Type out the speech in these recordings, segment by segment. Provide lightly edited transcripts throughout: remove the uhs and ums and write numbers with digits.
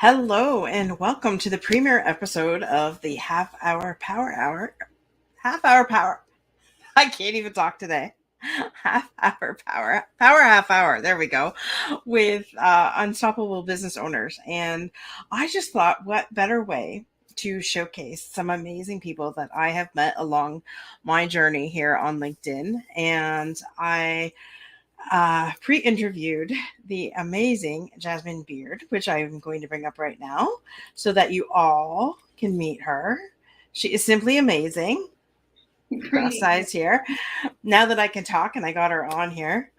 Hello and welcome to the premiere episode of the Half Hour Power Hour. Half Hour Power. I can't even talk today. Half Hour Power Half Hour. There we go. With unstoppable business owners. And I just thought, what better way to showcase some amazing people that I have met along my journey here on LinkedIn. And I pre-interviewed the amazing Jasmine Beard, which I am going to bring up right now so that you all can meet her. She is simply amazing. Cross Greetings. sides here. Now that I can talk and I got her on here,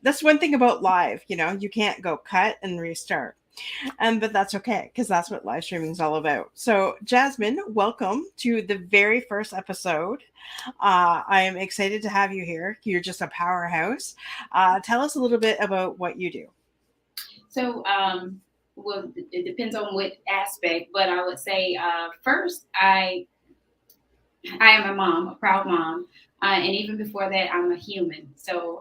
that's one thing about live. You can't go cut and restart. But that's okay because that's what live streaming is all about. So, Jasmine, welcome to the very first episode. I am excited to have you here. You're just a powerhouse. Tell us a little bit about what you do. Well, it depends on what aspect, but I would say first, I am a mom, a proud mom, and even before that, I'm a human.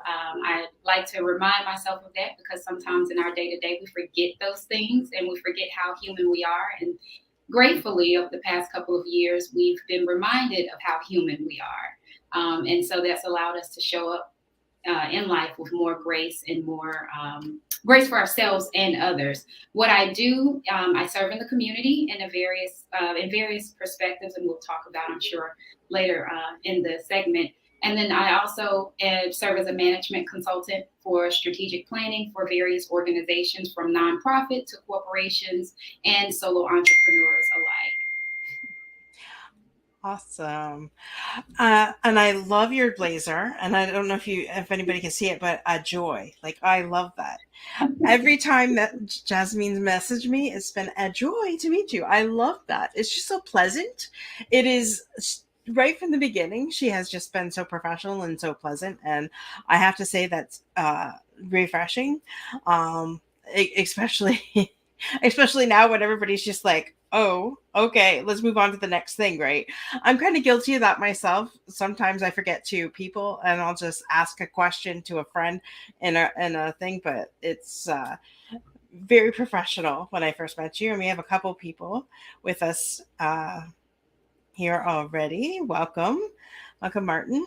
I like to remind myself of that because sometimes in our day to day, we forget those things and we forget how human we are. And gratefully, over the past couple of years, we've been reminded of how human we are, and so that's allowed us to show up in life with more grace and more grace for ourselves and others. What I do, I serve in the community in various perspectives, and we'll talk about, I'm sure, later in the segment. And then I also serve as a management consultant for strategic planning for various organizations, from nonprofit to corporations and solo entrepreneurs alike. Awesome. And I love your blazer. And I don't know if anybody can see it, but a joy. Like I love that. Every time that Jasmine's messaged me, it's been a joy to meet you. I love that. It's just so pleasant. It is right from the beginning. She has just been so professional and so pleasant. And I have to say that's refreshing. Especially especially now when everybody's just like, oh, okay, let's move on to the next thing, right? I'm kind of guilty of that myself. Sometimes I forget to people and I'll just ask a question to a friend in a thing, but it's very professional when I first met you. And we have a couple people with us here already. Welcome. Welcome, Martin.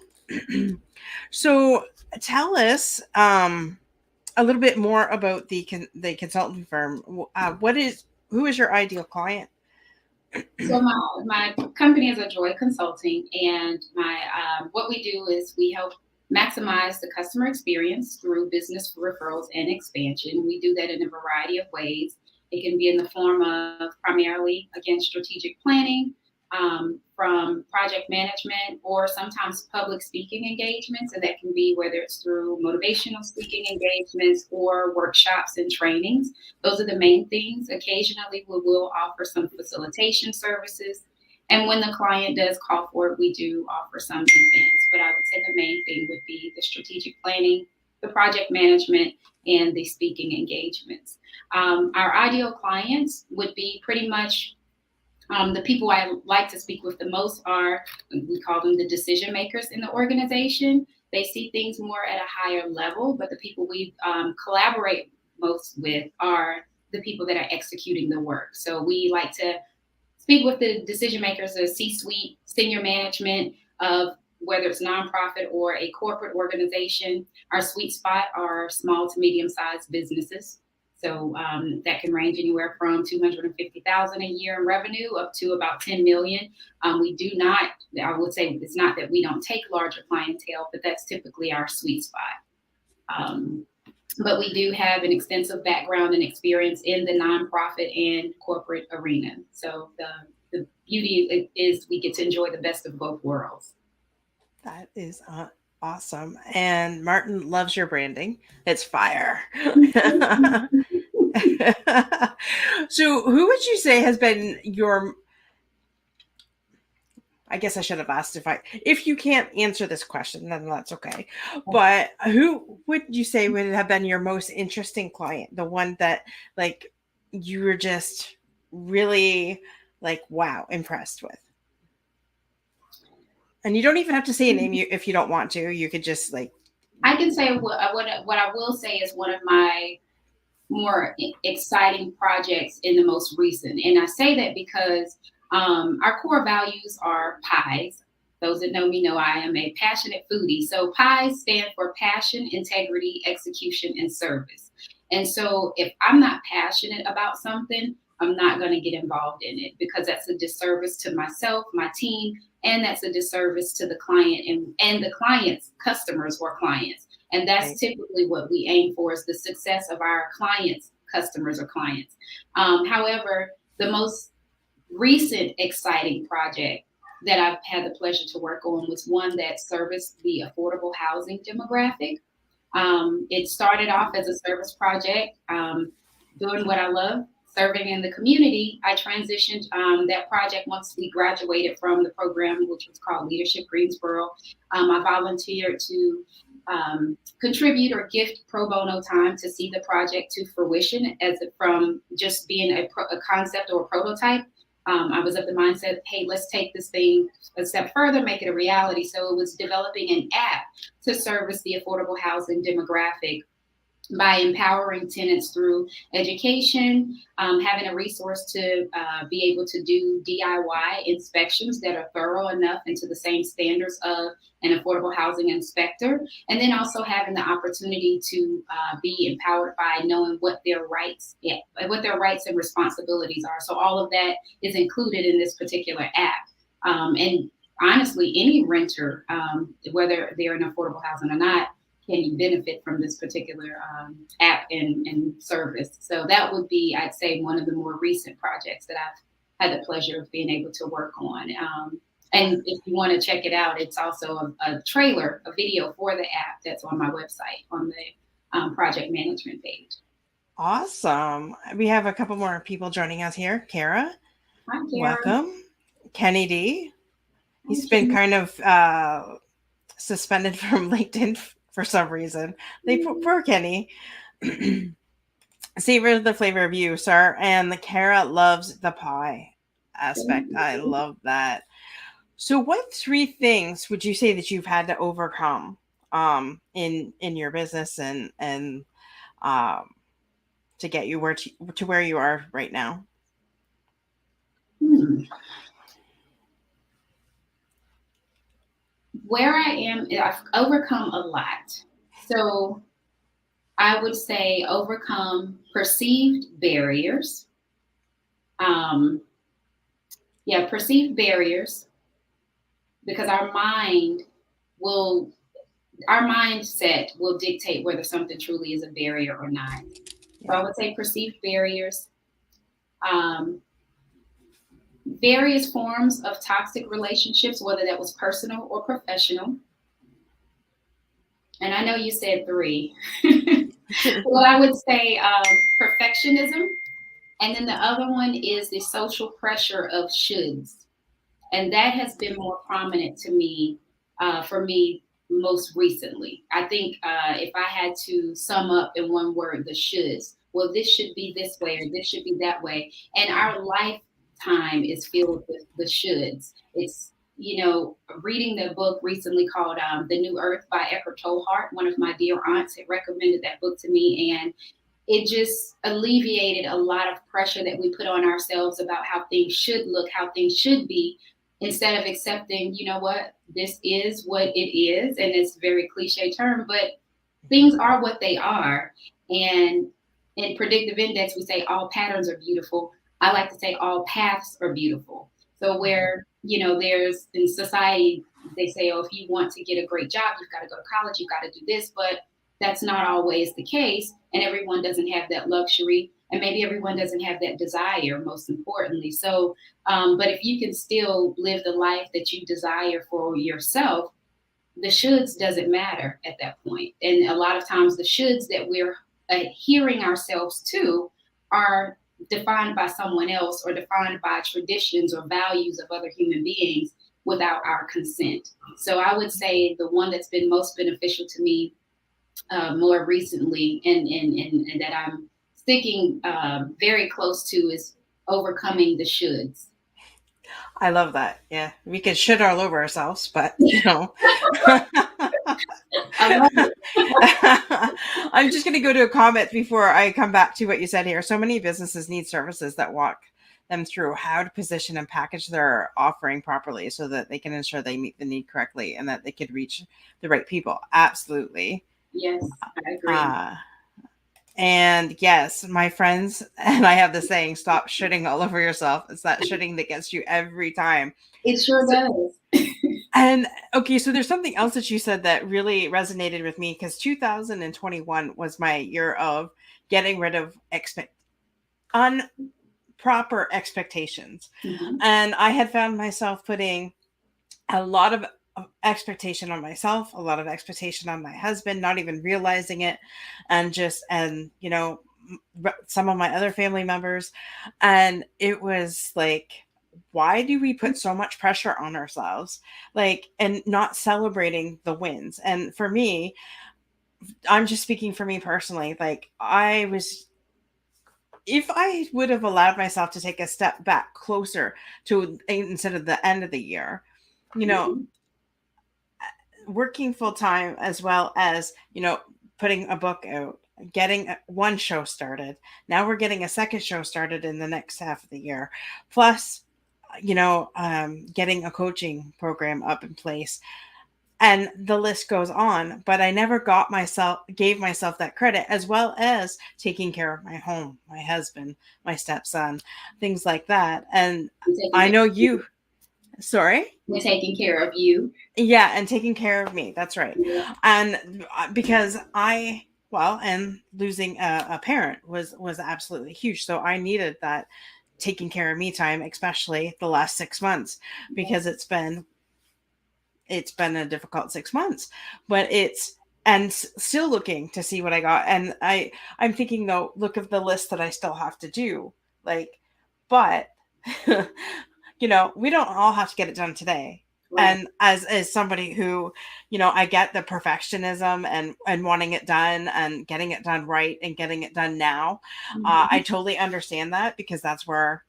So tell us a little bit more about the consulting firm. Who is your ideal client? My company is a Joy Consulting, and my what we do is we help maximize the customer experience through business referrals and expansion. We do that in a variety of ways. It can be in the form of primarily, again, strategic planning, from project management, or sometimes public speaking engagements. And that can be whether it's through motivational speaking engagements or workshops and trainings. Those are the main things. Occasionally, we will offer some facilitation services. And when the client does call for it, we do offer some events. But I would say the main thing would be the strategic planning, the project management, and the speaking engagements. Our ideal clients would be pretty much the people I like to speak with the most are, we call them the decision makers in the organization. They see things more at a higher level, but the people we collaborate most with are the people that are executing the work. So we like to speak with the decision makers, the C-suite, senior management of whether it's nonprofit or a corporate organization. Our sweet spot are small to medium-sized businesses. So that can range anywhere from 250,000 a year in revenue up to about 10 million. We do not, I would say it's not that we don't take larger clientele, but that's typically our sweet spot. But we do have an extensive background and experience in the nonprofit and corporate arena. So the beauty is we get to enjoy the best of both worlds. That is awesome. And Martin loves your branding. It's fire. So, who would you say has been your? I guess I should have asked if you can't answer this question, then that's okay. But who would you say would have been your most interesting client? The one that like you were just really like wow impressed with. And you don't even have to say a name if you don't want to. You could just like I can say what I will say is one of my more exciting projects in the most recent. And I say that because our core values are pies. Those that know me know I am a passionate foodie. So pies stand for passion, integrity, execution, and service. And so if I'm not passionate about something, I'm not going to get involved in it because that's a disservice to myself, my team, and that's a disservice to the client and the client's customers or clients. And that's Right. typically what we aim for is the success of our clients, customers, or clients. However, the most recent exciting project that I've had the pleasure to work on was one that serviced the affordable housing demographic. It started off as a service project, doing what I love, serving in the community. I transitioned that project once we graduated from the program, which was called Leadership Greensboro. I volunteered to contribute or gift pro bono time to see the project to fruition as from just being a concept or a prototype. I was of the mindset, hey, let's take this thing a step further, make it a reality. So it was developing an app to service the affordable housing demographic by empowering tenants through education, having a resource to be able to do DIY inspections that are thorough enough and to the same standards of an affordable housing inspector, and then also having the opportunity to be empowered by knowing what their rights and responsibilities are. So all of that is included in this particular app. And honestly, any renter, whether they're in affordable housing or not, can benefit from this particular app and service. So that would be, I'd say, one of the more recent projects that I've had the pleasure of being able to work on. And if you want to check it out, it's also a trailer, a video for the app that's on my website on the project management page. Awesome. We have a couple more people joining us here. Kara, Hi, Karen. welcome. Kenny D. Hi, He's been Kenny. kind of suspended from LinkedIn for some reason. Poor Kenny. Savor the flavor of you, sir. And the Kara loves the pie aspect. I love that. So, what three things would you say that you've had to overcome in your business and um, to get you to where you are right now? Hmm. Where I am, I've overcome a lot. So I would say overcome perceived barriers. Um, yeah, perceived barriers because will, our mindset will dictate whether something truly is a barrier or not. So Yeah. I would say perceived barriers, um, various forms of toxic relationships, whether that was personal or professional. And I know you said three. Well, I would say perfectionism. And then the other one is the social pressure of shoulds. And that has been more prominent to me, for me, most recently. I think if I had to sum up in one word, the shoulds, well, this should be this way or this should be that way. And our lifetime is filled with the shoulds. It's, reading the book recently called The New Earth by Eckhart Tolle. One of my dear aunts had recommended that book to me. And it just alleviated a lot of pressure that we put on ourselves about how things should look, how things should be, instead of accepting, you know what, this is what it is. And it's a very cliche term, but things are what they are. And in predictive index, we say all patterns are beautiful. I like to say all paths are beautiful. So where, there's in society, they say, oh, if you want to get a great job, you've got to go to college, you've got to do this, but that's not always the case. And everyone doesn't have that luxury. And maybe everyone doesn't have that desire, most importantly. So, but if you can still live the life that you desire for yourself, the shoulds doesn't matter at that point. And a lot of times the shoulds that we're adhering ourselves to are defined by someone else or defined by traditions or values of other human beings without our consent. So I would say the one that's been most beneficial to me more recently and that I'm sticking very close to is overcoming the shoulds. I love that. Yeah. We could shit all over ourselves, but I love it. I'm just going to go to a comment before I come back to what you said here. So many businesses need services that walk them through how to position and package their offering properly so that they can ensure they meet the need correctly and that they could reach the right people. Absolutely. Yes, I agree. Uh, and yes, my friends, and I have the saying, stop shitting all over yourself. It's that shitting that gets you every time. It sure So, does. and okay, so there's something else that you said that really resonated with me because 2021 was my year of getting rid of unproper expectations. Mhm. And I had found myself putting a lot of expectation on myself, a lot of expectation on my husband, not even realizing it, and some of my other family members, and it was like, why do we put so much pressure on ourselves, like, and not celebrating the wins? And for me, I'm just speaking for me personally, like, I was, if I would have allowed myself to take a step back closer to instead of the end of the year, you know, Mhm. working full time as well as, putting a book out, getting one show started. Now we're getting a second show started in the next half of the year. Plus, getting a coaching program up in place. And the list goes on, but I never gave myself that credit, as well as taking care of my home, my husband, my stepson, things like that. And We're taking I care know of you. you, sorry. We're taking care of you. Yeah, and taking care of me. That's right. Yeah. And because and losing a parent was absolutely huge. So I needed that taking care of me time, especially the last 6 months, because it's been a difficult 6 months, but still looking to see what I got. And I'm thinking, though, look at the list that I still have to do. Like, but we don't all have to get it done today. Right. And as somebody who, I get the perfectionism and wanting it done and getting it done right and getting it done now. I Mhm. totally understand that because that's where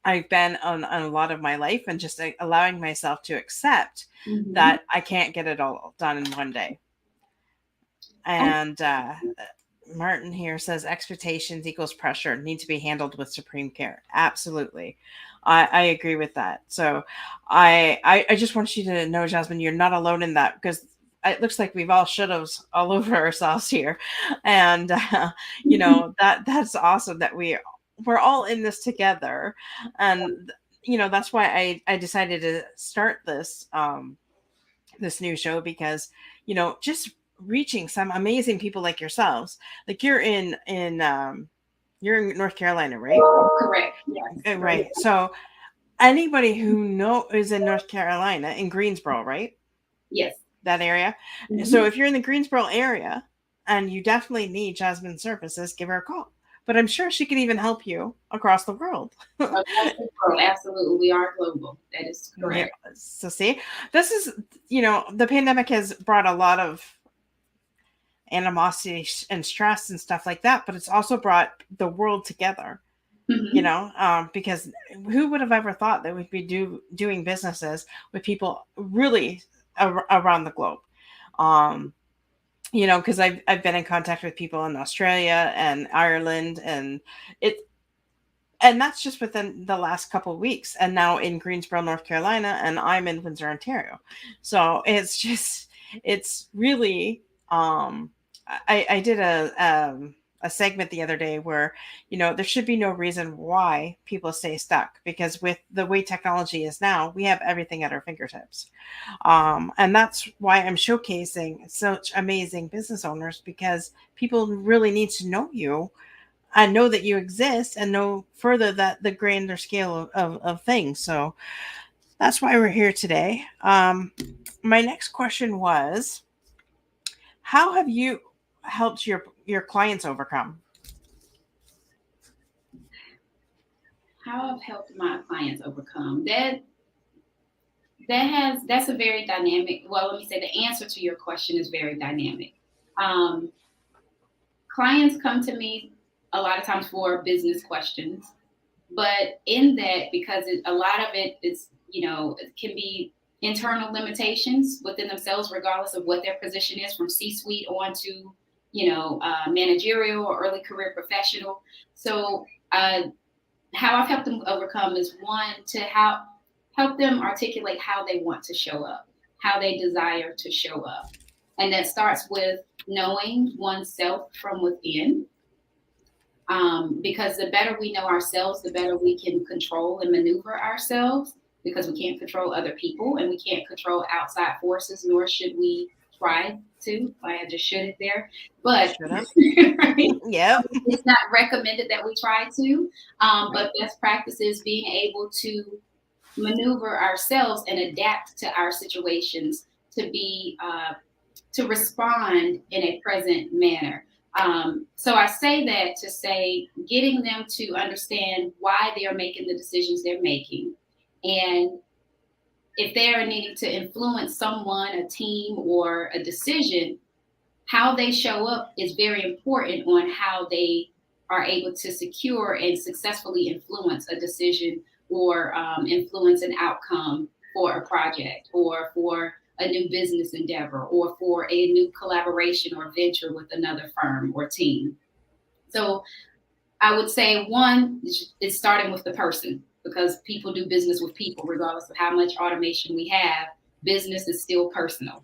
I've been on a lot of my life, and just allowing myself to accept Mhm. that I can't get it all done in one day. I And Martin here says expectations equals pressure need to be handled with supreme care. Absolutely. I agree with that. So I just want you to know, Jasmine, you're not alone in that, because it looks like we've all should have all over ourselves here. And that's awesome that we're all in this together. And that's why I decided to start this new show, because just reaching some amazing people like yourselves. Like, you're in North Carolina, right? correct. Yes. Right. Right. So anybody who is in North Carolina, in Greensboro, right, Yes. that area. So Mhm. if you're in the Greensboro area and you definitely need Jasmine services, give her a call. But I'm sure she could even help you across the world. Across the world, absolutely. We are global. That is Yeah. correct. So see, this is, the pandemic has brought a lot of animosity and stress and stuff like that, but it's also brought the world together, Mhm. because who would have ever thought that we'd be doing businesses with people really around the globe. um because I've been in contact with people in Australia and Ireland, it and that's just within the last couple of weeks, and now in Greensboro, North Carolina, and I'm in Windsor, Ontario. So it's really, I did a segment the other day where, there should be no reason why people stay stuck, because with the way technology is now, we have everything at our fingertips. And that's why I'm showcasing such amazing business owners, because people really need to know you and know that you exist and know further that the grander scale of things. So that's why we're here today. My next question was, how have you helped your clients overcome? How I've helped my clients overcome that. That's a very dynamic. Well, let me say the answer to your question is very dynamic. Um, Clients come to me a lot of times for business questions, but in that, because a lot of it is, it can be internal limitations within themselves, regardless of what their position is, from C-suite on to, managerial or early career professional. So how I've helped them overcome is, one, to help them articulate how they want to show up, how they desire to show up. And that starts with knowing oneself from within. Because the better we know ourselves, the better we can control and maneuver ourselves, because we can't control other people and we can't control outside forces, nor should we try to. I just should it there. But right? Yep. It's not recommended that we try to. But best practice is being able to maneuver ourselves and adapt to our situations to be to respond in a present manner. So I say that to say, getting them to understand why they are making the decisions they're making, and if they are needing to influence someone, a team, or a decision, how they show up is very important on how they are able to secure and successfully influence a decision, or influence an outcome for a project, or for a new business endeavor, or for a new collaboration or venture with another firm or team. So I would say, one is starting with the person, because people do business with people, regardless of how much automation we have. Business is still personal.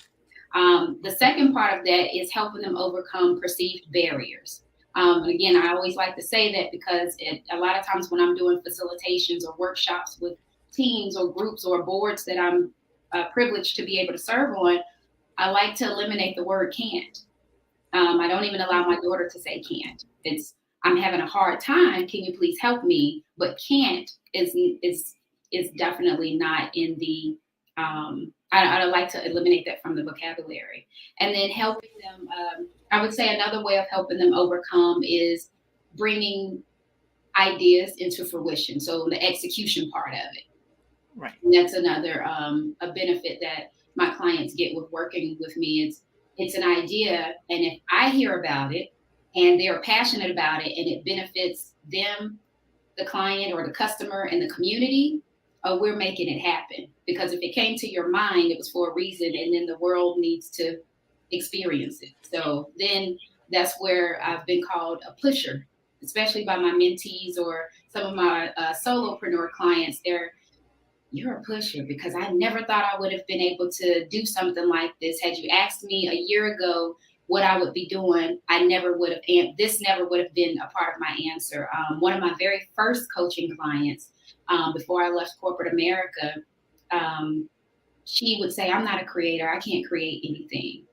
The second part of that is helping them overcome perceived barriers. Again, I always like to say that because a lot of times when I'm doing facilitations or workshops with teams or groups or boards that I'm privileged to be able to serve on, I like to eliminate the word can't. I don't even allow my daughter to say can't. It's, I'm having a hard time. Can you please help me? But can't is definitely not in the. I like to eliminate that from the vocabulary, and then helping them. I would say another way of helping them overcome is bringing ideas into fruition. So the execution part of it. Right. And that's another a benefit that my clients get with working with me. It's an idea, and if I hear about it and they're passionate about it and it benefits them, the client or the customer, and the community, we're making it happen. Because if it came to your mind, it was for a reason, and then the world needs to experience it. So then that's where I've been called a pusher, especially by my mentees or some of my solopreneur clients. You're a pusher, because I never thought I would have been able to do something like this. Had you asked me a year ago what I would be doing, this never would have been a part of my answer. One of my very first coaching clients, before I left corporate America, she would say, I'm not a creator. I can't create anything.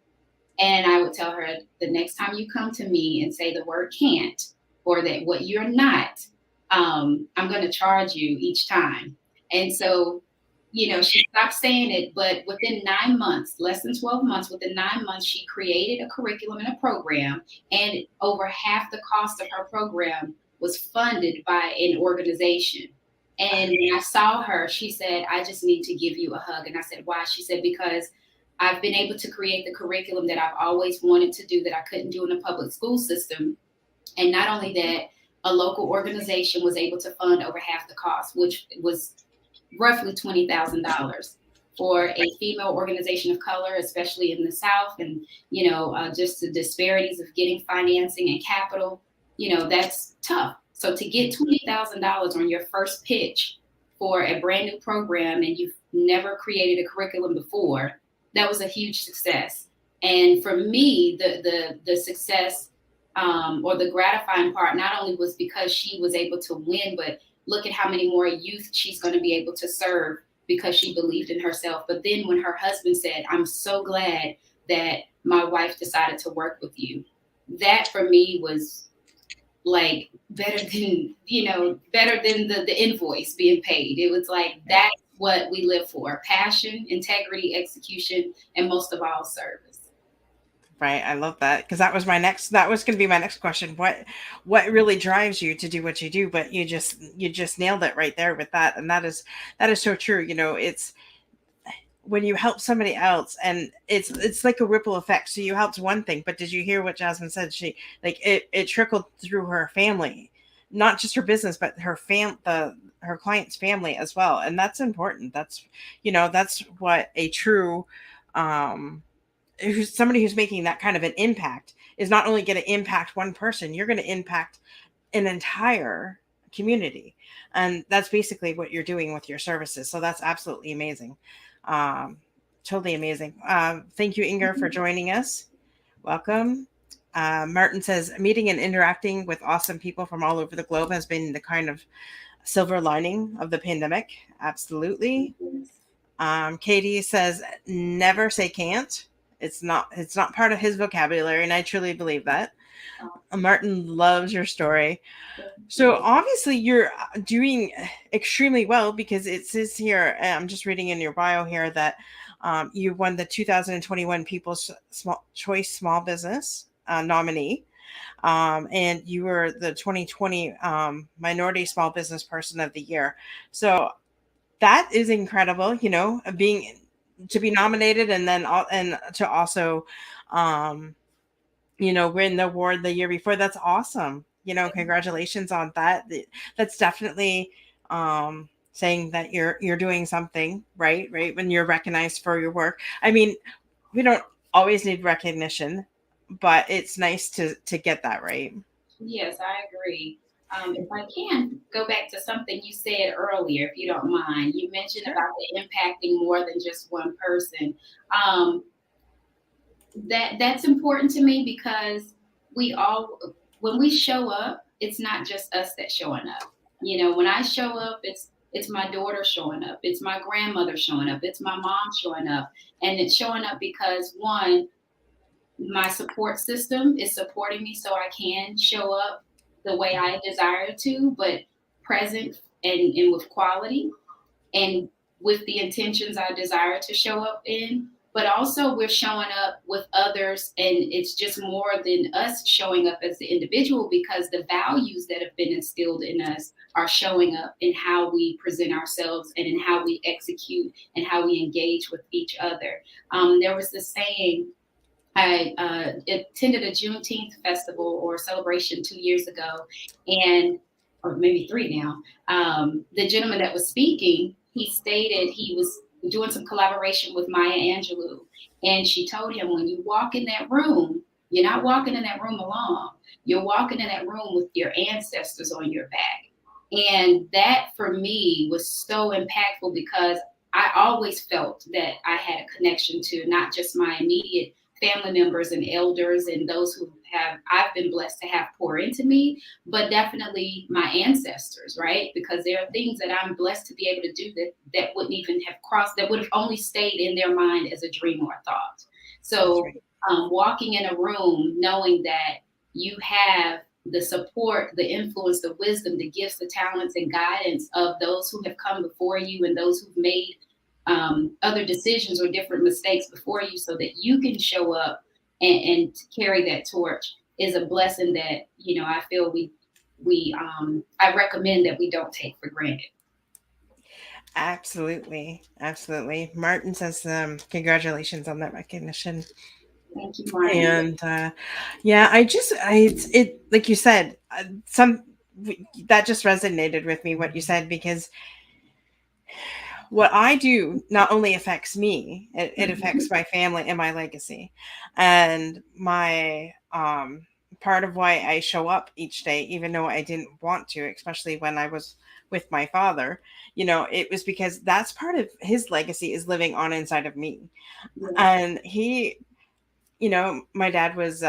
And I would tell her, the next time you come to me and say the word can't, or that what you're not, I'm going to charge you each time. And so, she stopped saying it, but within 9 months, less than 12 months, within 9 months, she created a curriculum and a program, and over half the cost of her program was funded by an organization. And when I saw her, she said, I just need to give you a hug. And I said, why? She said, because I've been able to create the curriculum that I've always wanted to do, that I couldn't do in the public school system. And not only that, a local organization was able to fund over half the cost, which was roughly $20,000 for a female organization of color, especially in the South. And, just the disparities of getting financing and capital, that's tough. So to get $20,000 on your first pitch for a brand new program, and you've never created a curriculum before, that was a huge success. And for me, the success or the gratifying part not only was because she was able to win, but look at how many more youth she's going to be able to serve because she believed in herself. But then when her husband said, I'm so glad that my wife decided to work with you, that for me was like better than the invoice being paid. It was like, that's what we live for: passion, integrity, execution, and most of all, service. Right. I love that, because that was going to be my next question. What really drives you to do what you do? But you just nailed it right there with that. And that is so true. It's when you help somebody else, and it's like a ripple effect. So you helped one thing, but did you hear what Jasmine said? She, like, it trickled through her family, not just her business, but her her client's family as well, and that's important. That's, you know, that's what a true um who's somebody who's making that kind of an impact is not only going to impact one person, you're going to impact an entire community. And that's basically what you're doing with your services. So that's absolutely amazing. Um, totally amazing. Thank you, Inger, for joining us. Welcome. Martin says, meeting and interacting with awesome people from all over the globe has been the kind of silver lining of the pandemic. Absolutely. Katie says, never say can't. It's not part of his vocabulary, and I truly believe that. Martin loves your story. So obviously you're doing extremely well, because it says here, I'm just reading in your bio here, that you won the 2021 People's Small Choice Small Business nominee, and you were the 2020 Minority Small Business Person of the Year. So that is incredible, you know, being to be nominated, and then and to also um you know, win the award the year before. That's awesome. You know, congratulations on that. That's definitely saying that you're doing something right, right, when you're recognized for your work. I mean, we don't always need recognition, but it's nice to get that right. Yes, I agree. If I can go back to something you said earlier, if you don't mind, you mentioned Sure. about the impacting more than just one person. Um, that's important to me because we all, when we show up, it's not just us that's showing up. You know, when I show up, it's my daughter showing up, it's my grandmother showing up, it's my mom showing up, and it's showing up because one, my support system is supporting me so I can show up the way I desire to, but present and with quality and with the intentions I desire to show up in. But also, we're showing up with others, and it's just more than us showing up as the individual because the values that have been instilled in us are showing up in how we present ourselves and in how we execute and how we engage with each other. There was this saying, I attended a Juneteenth festival or celebration 2 years ago, and or maybe three now. The gentleman that was speaking, he stated he was doing some collaboration with Maya Angelou, and she told him, when you walk in that room, you're not walking in that room alone. You're walking in that room with your ancestors on your back. And that for me was so impactful because I always felt that I had a connection to not just my immediate family members and elders and those who have I've been blessed to have pour into me, but definitely my ancestors, right? Because there are things that I'm blessed to be able to do that wouldn't even have crossed, that would have only stayed in their mind as a dream or a thought. That's So right. walking in a room knowing that you have the support, the influence, the wisdom, the gifts, the talents, and guidance of those who have come before you and those who've made other decisions or different mistakes before you so that you can show up and carry that torch is a blessing that, you know, I feel I recommend that we don't take for granted. Absolutely. Absolutely. Martin says, congratulations on that recognition. Thank you, Martin. And yeah, it, like you said, that just resonated with me, what you said, because what I do not only affects me, it affects my family and my legacy. And my part of why I show up each day, even though I didn't want to, especially when I was with my father, you know, it was because that's part of his legacy is living on inside of me. Yeah, And he, you know, my dad was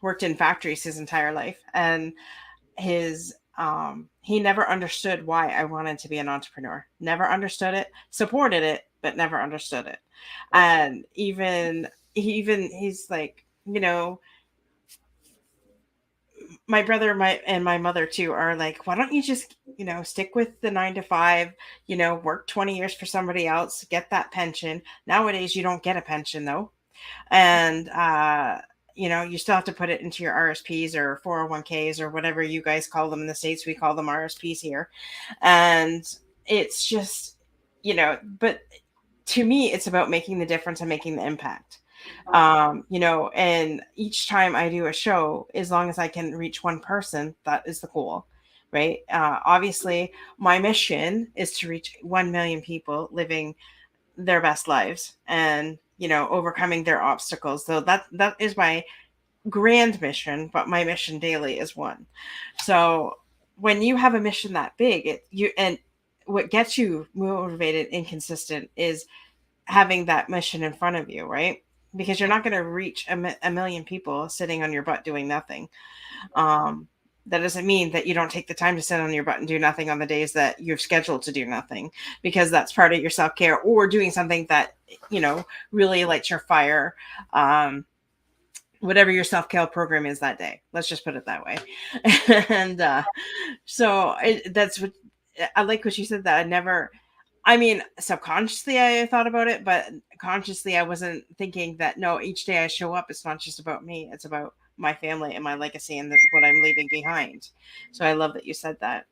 worked in factories his entire life, and his he never understood why I wanted to be an entrepreneur. Never understood it, supported it, but never understood it. And he's like, you know, my brother, my mother too are like, why don't you just, you know, stick with the 9 to 5, you know, work 20 years for somebody else, get that pension. Nowadays you don't get a pension though. And you know, you still have to put it into your RSPs or 401ks or whatever you guys call them in the States. We call them RSPs here. And it's just, you know, but to me it's about making the difference and making the impact. You know, and each time I do a show, as long as I can reach one person, that is the goal. right? Obviously, my mission is to reach 1 million people living their best lives and, overcoming their obstacles. So that is my grand mission, but my mission daily is one. So when you have a mission that big, what gets you motivated and consistent is having that mission in front of you, right? Because you're not going to reach a million people sitting on your butt doing nothing. Um, that doesn't mean that you don't take the time to sit on your butt and do nothing on the days that you've scheduled to do nothing, because that's part of your self care, or doing something that, really lights your fire. Whatever your self care program is that day. Let's just put it that way. And that's what I like what you said, that I mean, subconsciously I thought about it, but consciously I wasn't thinking that, no, each day I show up, it's not just about me, it's about my family and my legacy and what I'm leaving behind. So I love that you said that.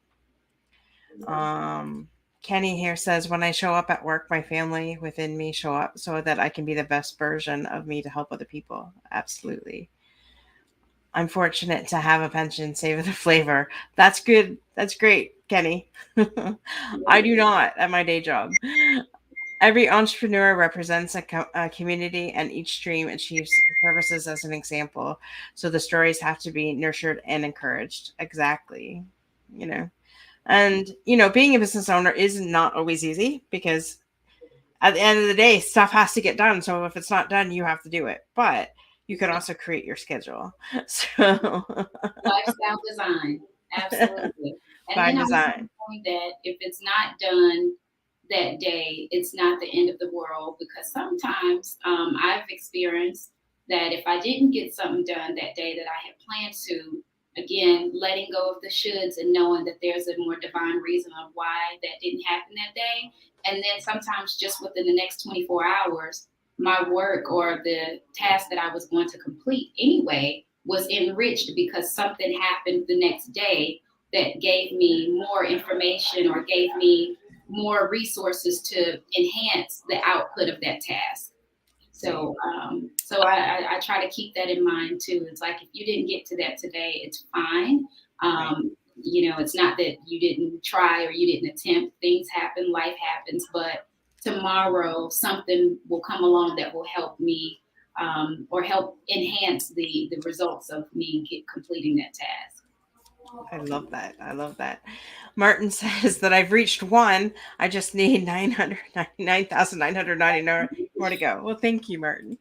Um, Kenny here says, when I show up at work, my family within me show up so that I can be the best version of me to help other people. Absolutely. I'm fortunate to have a pension, savor the flavor. That's good. That's great, Kenny. I do not at my day job. Every entrepreneur represents a community, and each stream achieves purposes as an example. So the stories have to be nurtured and encouraged. Exactly. You know, and, being a business owner is not always easy, because at the end of the day, stuff has to get done. So if it's not done, you have to do it. But you can also create your schedule. So Lifestyle design, absolutely. And by then I was design. saying that if it's not done that day, it's not the end of the world, because sometimes I've experienced that if I didn't get something done that day that I had planned to, again, letting go of the shoulds and knowing that there's a more divine reason of why that didn't happen that day. And then sometimes just within the next 24 hours, my work or the task that I was going to complete anyway was enriched because something happened the next day that gave me more information or gave me more resources to enhance the output of that task. So I try to keep that in mind too. It's like if you didn't get to that today, it's fine. Right. It's not that you didn't try or you didn't attempt. Things happen, life happens, but tomorrow something will come along that will help me or help enhance the results of me completing that task. I love that. I love that. Martin says that I've reached one. I just need 999,999 more to go. Well, thank you, Martin.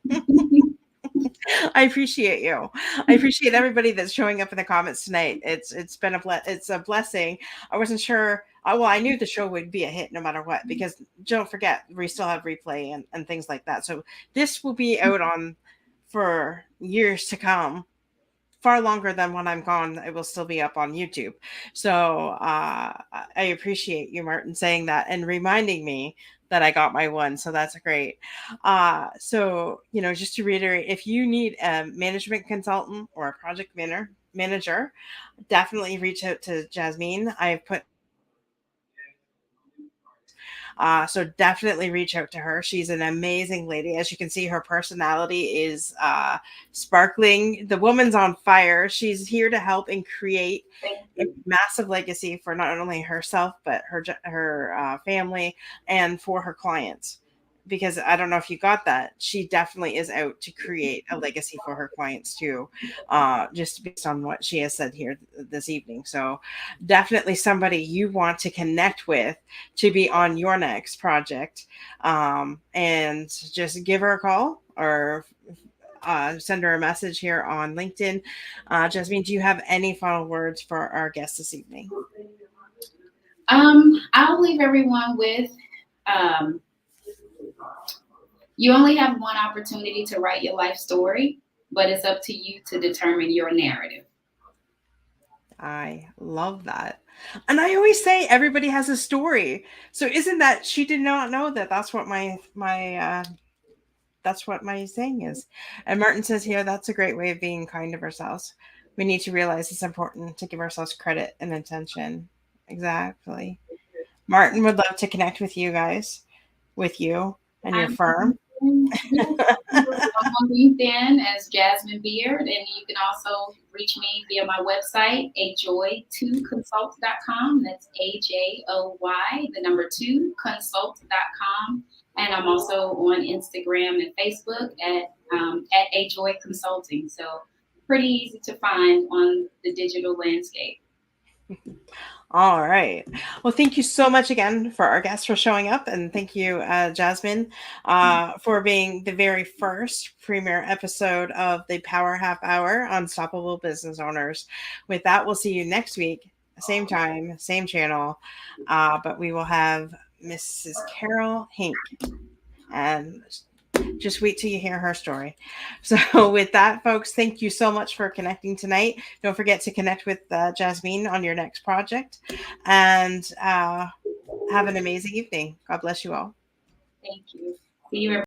I appreciate you. I appreciate everybody that's showing up in the comments tonight. It's been it's a blessing. I wasn't sure. Well, I knew the show would be a hit no matter what, because don't forget we still have replay and things like that. So this will be out on for years to come, far longer than when I'm gone. It will still be up on YouTube. So I appreciate you, Martin, saying that and reminding me that I got my one. So that's great. So, just to reiterate, if you need a management consultant or a project manager, definitely reach out to Jasmine. I've put so definitely reach out to her. She's an amazing lady. As you can see, her personality is sparkling. The woman's on fire. She's here to help and create Thank a you. massive legacy for not only herself but her family and for her clients. Because I don't know if you got that, she definitely is out to create a legacy for her clients too, just based on what she has said here this evening. So, definitely somebody you want to connect with to be on your next project, and just give her a call or send her a message here on LinkedIn. Jasmine, do you have any final words for our guest this evening? I'll leave everyone with um, you only have one opportunity to write your life story, but it's up to you to determine your narrative. I love that. And I always say everybody has a story. So isn't that, she did not know that that's what that's what my saying is. And Martin says here, that's a great way of being kind of ourselves. We need to realize it's important to give ourselves credit and attention. Exactly. Martin would love to connect with you guys, with you and your I'm firm. Yeah, I'm on LinkedIn as Jasmine Beard, and you can also reach me via my website, ajoy2consult.com. That's AJOY, the number 2consult.com. And I'm also on Instagram and Facebook at Ajoy Consulting. So pretty easy to find on the digital landscape. All right. Well, thank you so much again for our guests for showing up. And thank you, Jasmine, for being the very first premiere episode of the Power Half Hour Unstoppable Business Owners. With that, we'll see you next week, same time, same channel. But we will have Mrs. Carol Hink. And just wait till you hear her story. So, with that, folks, thank you so much for connecting tonight. Don't forget to connect with Jasmine on your next project. And have an amazing evening. God bless you all. Thank you. See you, everybody.